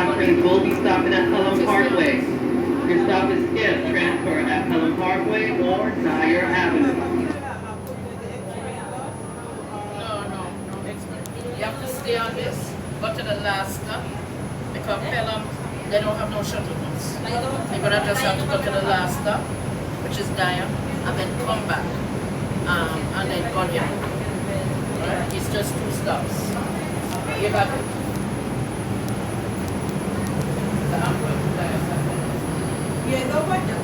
5 trains will be stopping at Pelham Parkway. Your stop is skipped. Transfer at Pelham Parkway or Dyer Avenue. No. You have to stay on this. Go to the last stop. Because Pelham, they don't have no shuttle bus. You're gonna just have to go to the last stop, which is Dyer, and then come back. And then go here. Right? It's just 2 stops. You got it. Yeah, no wonder.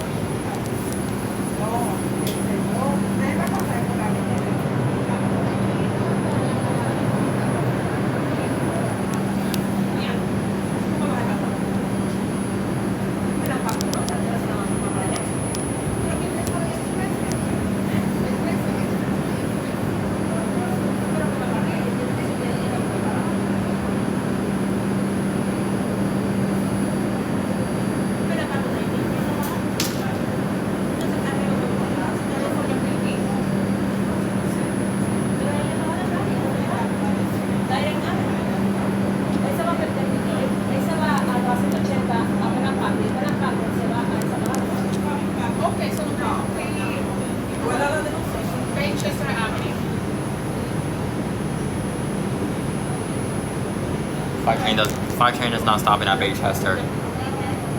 Five train is not stopping at Baychester.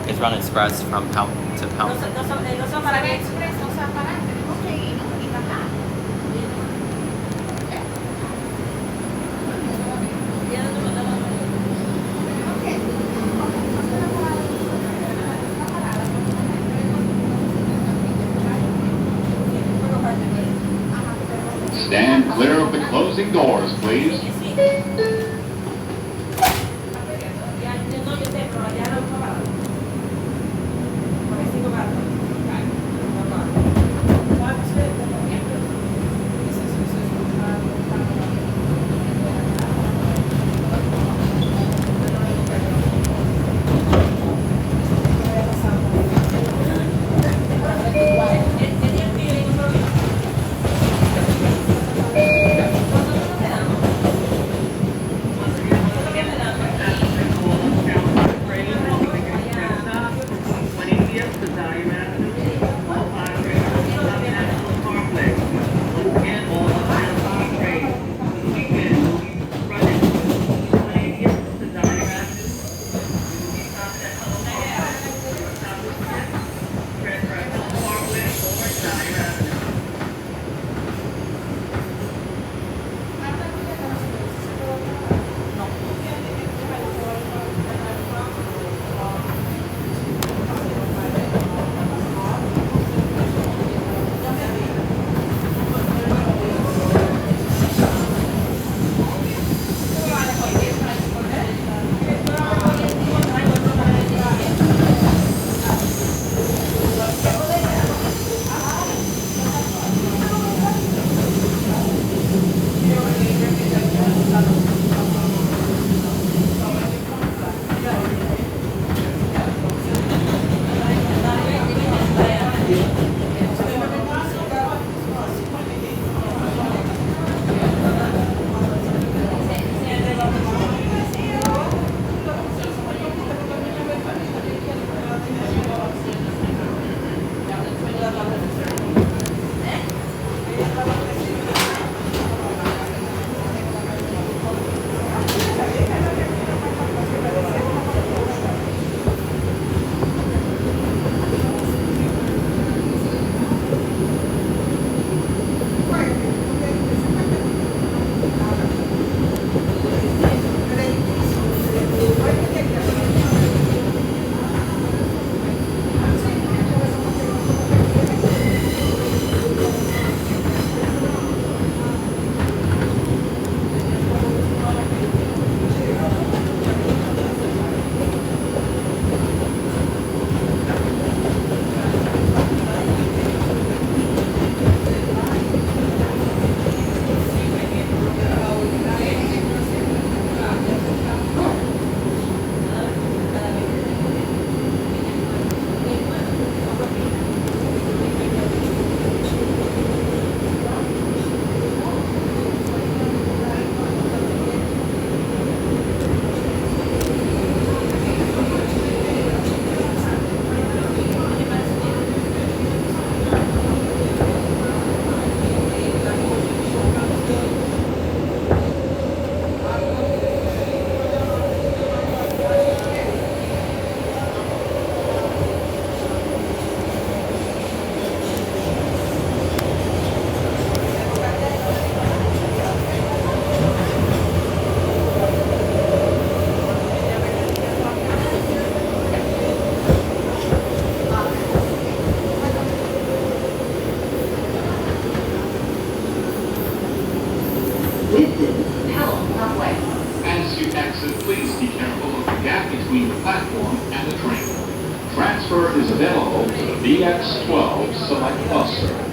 It's run express from Pelham to Pelham. Stand clear of the closing doors, please. EX12 Select Bus Service.